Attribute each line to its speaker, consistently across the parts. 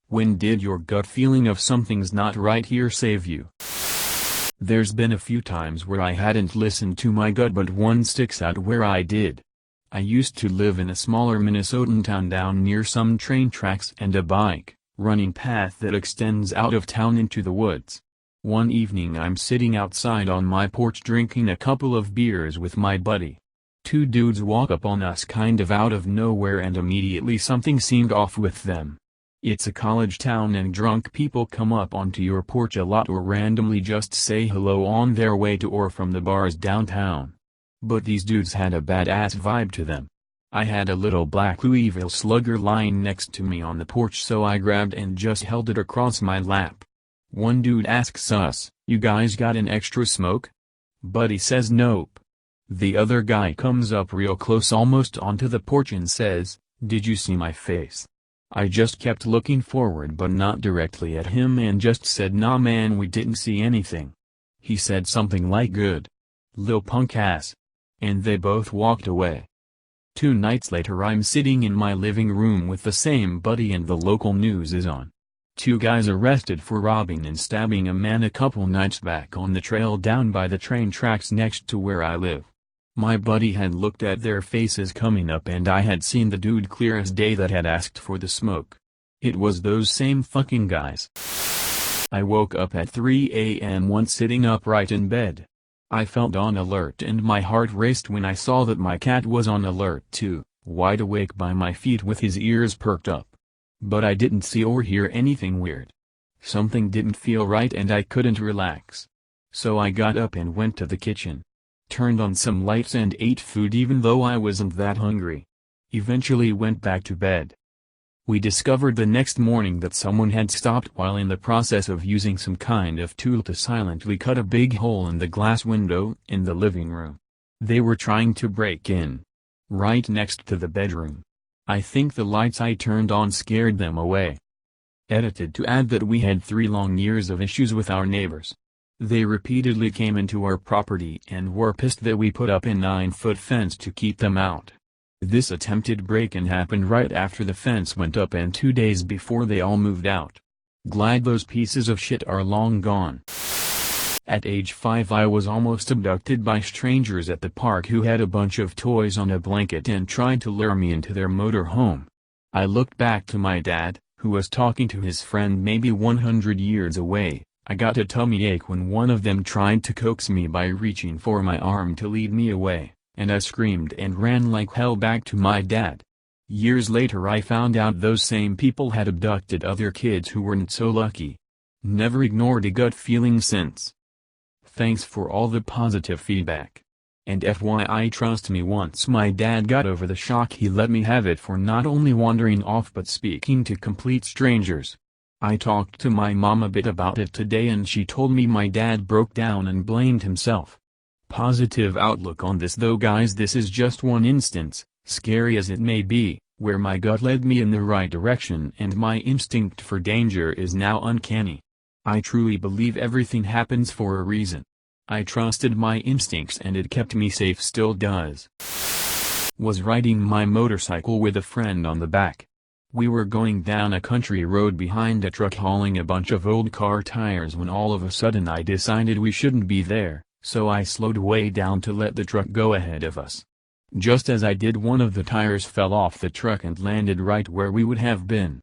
Speaker 1: When did your gut feeling of something's not right here save you? There's been a few times where I hadn't listened to my gut, but one sticks out where I did. I used to live in a smaller Minnesotan town down near some train tracks and a running path that extends out of town into the woods. One evening I'm sitting outside on my porch drinking a couple of beers with my buddy. Two dudes walk up on us kind of out of nowhere, and immediately something seemed off with them. It's a college town and drunk people come up onto your porch a lot, or randomly just say hello on their way to or from the bars downtown. But these dudes had a badass vibe to them. I had a little black Louisville Slugger lying next to me on the porch, so I grabbed and just held it across my lap. One dude asks us, "You guys got an extra smoke?" Buddy says nope. The other guy comes up real close, almost onto the porch, and says, "Did you see my face?" I just kept looking forward but not directly at him and just said, "Nah man, we didn't see anything." He said something like, "Good. Lil punk ass." And they both walked away. 2 nights later I'm sitting in my living room with the same buddy and the local news is on. 2 guys arrested for robbing and stabbing a man a couple nights back on the trail down by the train tracks next to where I live. My buddy had looked at their faces coming up, and I had seen the dude clear as day that had asked for the smoke. It was those same fucking guys. I woke up at 3 a.m. once sitting upright in bed. I felt on alert and my heart raced when I saw that my cat was on alert too, wide awake by my feet with his ears perked up. But I didn't see or hear anything weird. Something didn't feel right and I couldn't relax. So I got up and went to the kitchen. Turned on some lights and ate food even though I wasn't that hungry. Eventually went back to bed. We discovered the next morning that someone had stopped while in the process of using some kind of tool to silently cut a big hole in the glass window in the living room. They were trying to break in. Right next to the bedroom. I think the lights I turned on scared them away. Edited to add that we had 3 long years of issues with our neighbors. They repeatedly came into our property and were pissed that we put up a 9-foot fence to keep them out. This attempted break-in happened right after the fence went up and 2 days before they all moved out. Glad those pieces of shit are long gone. At age 5 I was almost abducted by strangers at the park who had a bunch of toys on a blanket and tried to lure me into their motor home. I looked back to my dad, who was talking to his friend maybe 100 years away. I got a tummy ache when one of them tried to coax me by reaching for my arm to lead me away, and I screamed and ran like hell back to my dad. Years later I found out those same people had abducted other kids who weren't so lucky. Never ignored a gut feeling since. Thanks for all the positive feedback. And FYI, trust me, once my dad got over the shock he let me have it for not only wandering off but speaking to complete strangers. I talked to my mom a bit about it today and she told me my dad broke down and blamed himself. Positive outlook on this though guys, this is just one instance, scary as it may be, where my gut led me in the right direction and my instinct for danger is now uncanny. I truly believe everything happens for a reason. I trusted my instincts and it kept me safe, still does. Was riding my motorcycle with a friend on the back. We were going down a country road behind a truck hauling a bunch of old car tires when all of a sudden I decided we shouldn't be there, so I slowed way down to let the truck go ahead of us. Just as I did, one of the tires fell off the truck and landed right where we would have been.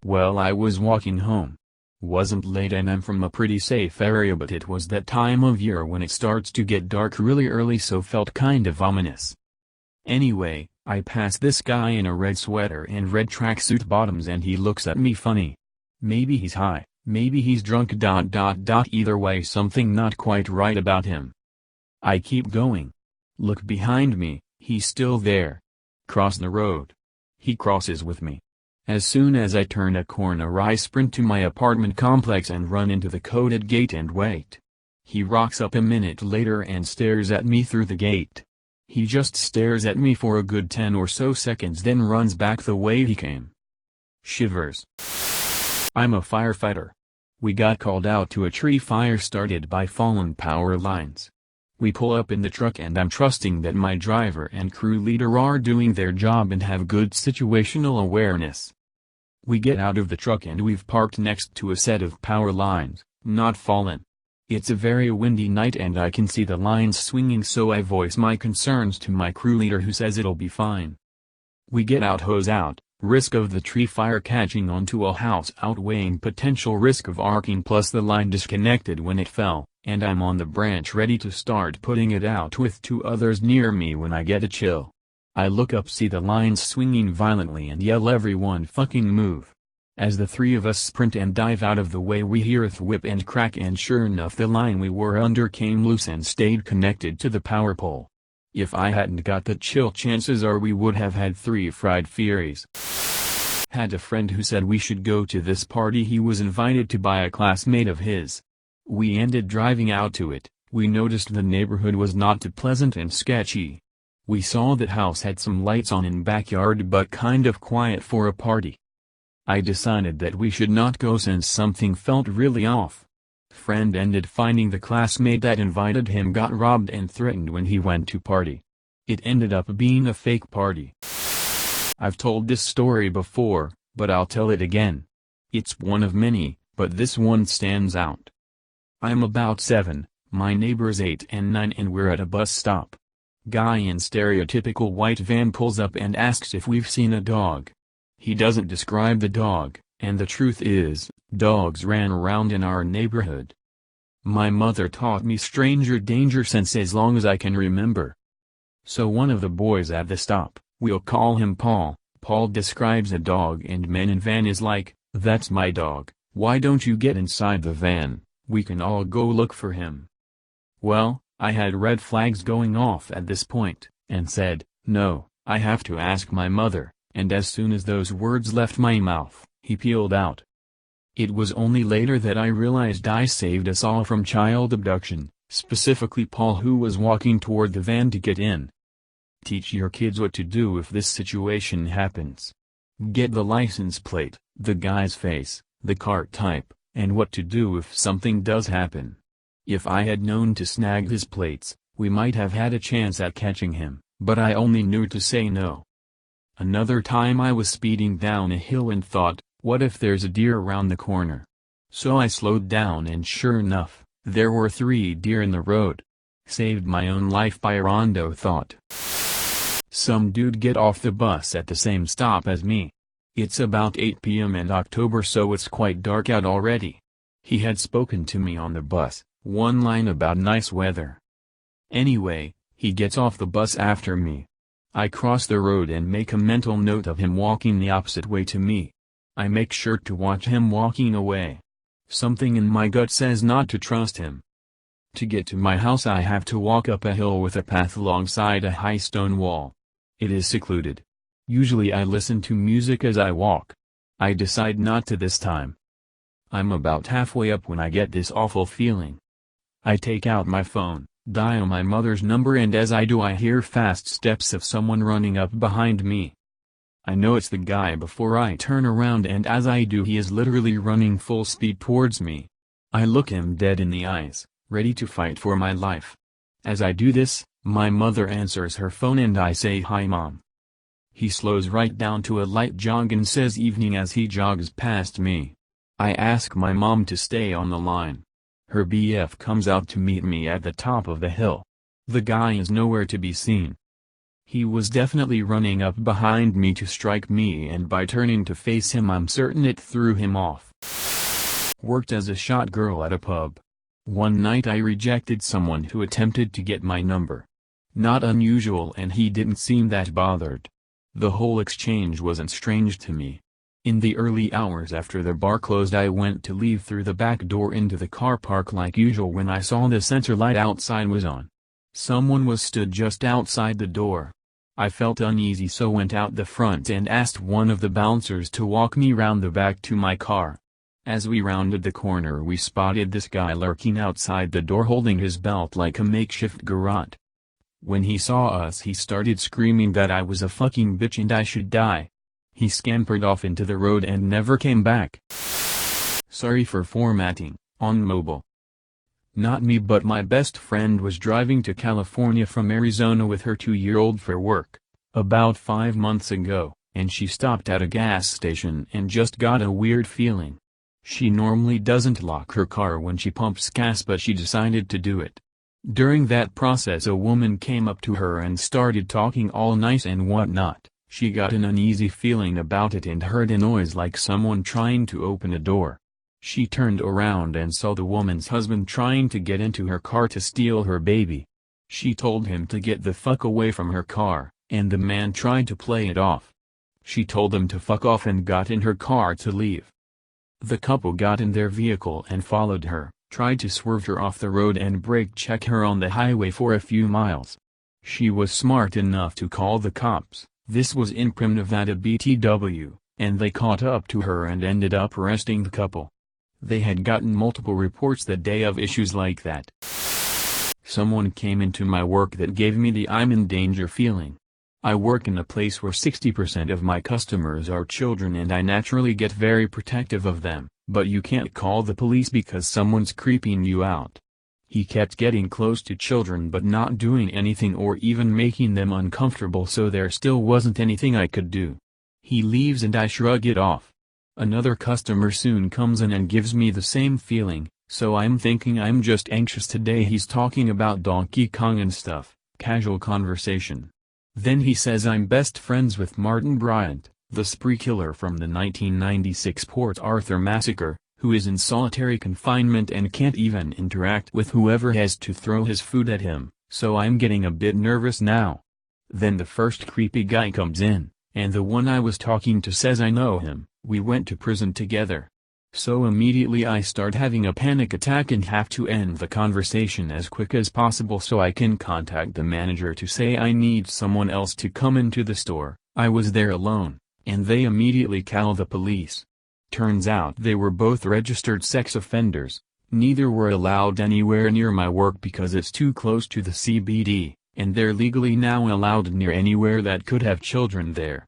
Speaker 1: Well, I was walking home. Wasn't late and I'm from a pretty safe area, but it was that time of year when it starts to get dark really early, so felt kind of ominous. Anyway, I pass this guy in a red sweater and red tracksuit bottoms and he looks at me funny. Maybe he's high, maybe he's drunk. Either way, something not quite right about him. I keep going. Look behind me, he's still there. Cross the road. He crosses with me. As soon as I turn a corner I sprint to my apartment complex and run into the coded gate and wait. He rocks up a minute later and stares at me through the gate. He just stares at me for a good 10 or so seconds, then runs back the way he came. Shivers. I'm a firefighter. We got called out to a tree fire started by fallen power lines. We pull up in the truck and I'm trusting that my driver and crew leader are doing their job and have good situational awareness. We get out of the truck and we've parked next to a set of power lines, not fallen. It's a very windy night and I can see the lines swinging, so I voice my concerns to my crew leader, who says it'll be fine. We get out, hose out, risk of the tree fire catching onto a house outweighing potential risk of arcing, plus the line disconnected when it fell, and I'm on the branch ready to start putting it out with 2 others near me when I get a chill. I look up, see the lines swinging violently, and yell, "Everyone fucking move." As the 3 of us sprint and dive out of the way, we hear a thwip and crack, and sure enough the line we were under came loose and stayed connected to the power pole. If I hadn't got the chill, chances are we would have had 3 fried furies. Had a friend who said we should go to this party he was invited to by a classmate of his. We ended driving out to it. We noticed the neighborhood was not too pleasant and sketchy. We saw that house had some lights on in backyard but kind of quiet for a party. I decided that we should not go since something felt really off. Friend ended finding the classmate that invited him got robbed and threatened when he went to party. It ended up being a fake party. I've told this story before, but I'll tell it again. It's one of many, but this one stands out. I'm about 7, my neighbor's 8 and 9, and we're at a bus stop. Guy in stereotypical white van pulls up and asks if we've seen a dog. He doesn't describe the dog, and the truth is, dogs ran around in our neighborhood. My mother taught me stranger danger since as long as I can remember. So one of the boys at the stop, we'll call him Paul, Paul describes a dog, and man in van is like, "That's my dog, why don't you get inside the van, we can all go look for him." Well, I had red flags going off at this point, and said, "No, I have to ask my mother." And as soon as those words left my mouth, he peeled out. It was only later that I realized I saved us all from child abduction, specifically Paul, who was walking toward the van to get in. Teach your kids what to do if this situation happens. Get the license plate, the guy's face, the car type, and what to do if something does happen. If I had known to snag his plates, we might have had a chance at catching him, but I only knew to say no. Another time I was speeding down a hill and thought, what if there's a deer around the corner? So I slowed down, and sure enough, there were 3 deer in the road. Saved my own life by a rondo thought. Some dude get off the bus at the same stop as me. It's about 8 p.m. and October, so it's quite dark out already. He had spoken to me on the bus, one line about nice weather. Anyway, he gets off the bus after me. I cross the road and make a mental note of him walking the opposite way to me. I make sure to watch him walking away. Something in my gut says not to trust him. To get to my house I have to walk up a hill with a path alongside a high stone wall. It is secluded. Usually I listen to music as I walk. I decide not to this time. I'm about halfway up when I get this awful feeling. I take out my phone, dial my mother's number, and as I do I hear fast steps of someone running up behind me. I know it's the guy before I turn around, and as I do he is literally running full speed towards me. I look him dead in the eyes, ready to fight for my life. As I do this, my mother answers her phone and I say, "Hi Mom." He slows right down to a light jog and says evening as he jogs past me. I ask my mom to stay on the line. Her BF comes out to meet me at the top of the hill. The guy is nowhere to be seen. He was definitely running up behind me to strike me, and by turning to face him I'm certain it threw him off. Worked as a shot girl at a pub. One night I rejected someone who attempted to get my number. Not unusual, and he didn't seem that bothered. The whole exchange wasn't strange to me. In the early hours after the bar closed I went to leave through the back door into the car park like usual when I saw the sensor light outside was on. Someone was stood just outside the door. I felt uneasy, so went out the front and asked one of the bouncers to walk me round the back to my car. As we rounded the corner we spotted this guy lurking outside the door holding his belt like a makeshift garrote. When he saw us he started screaming that I was a fucking bitch and I should die. He scampered off into the road and never came back. Sorry for formatting, on mobile. Not me, but my best friend was driving to California from Arizona with her 2-year-old for work. About 5 months ago, and she stopped at a gas station and just got a weird feeling. She normally doesn't lock her car when she pumps gas, but she decided to do it. During that process a woman came up to her and started talking all nice and whatnot. She got an uneasy feeling about it and heard a noise like someone trying to open a door. She turned around and saw the woman's husband trying to get into her car to steal her baby. She told him to get the fuck away from her car, and the man tried to play it off. She told him to fuck off and got in her car to leave. The couple got in their vehicle and followed her, tried to swerve her off the road and brake check her on the highway for a few miles. She was smart enough to call the cops. This was in Prim, Nevada BTW, and they caught up to her and ended up arresting the couple. They had gotten multiple reports that day of issues like that. Someone came into my work that gave me the I'm in danger feeling. I work in a place where 60% of my customers are children and I naturally get very protective of them, but you can't call the police because someone's creeping you out. He kept getting close to children but not doing anything or even making them uncomfortable, so there still wasn't anything I could do. He leaves and I shrug it off. Another customer soon comes in and gives me the same feeling, so I'm thinking I'm just anxious today. He's talking about Donkey Kong and stuff, casual conversation. Then he says I'm best friends with Martin Bryant, the spree killer from the 1996 Port Arthur massacre, who is in solitary confinement and can't even interact with whoever has to throw his food at him, so I'm getting a bit nervous now. Then the first creepy guy comes in, and the one I was talking to says I know him, we went to prison together. So immediately I start having a panic attack and have to end the conversation as quick as possible so I can contact the manager to say I need someone else to come into the store. I was there alone, and they immediately call the police. Turns out they were both registered sex offenders. Neither were allowed anywhere near my work because it's too close to the CBD, and they're legally now allowed near anywhere that could have children there.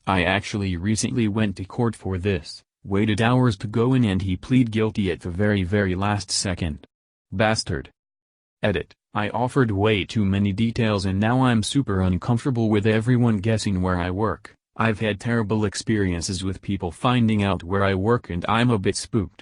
Speaker 1: I actually recently went to court for this, waited hours to go in, and he plead guilty at the very last second. Bastard. Edit. I offered way too many details and now I'm super uncomfortable with everyone guessing where I work. I've had terrible experiences with people finding out where I work and I'm a bit spooked.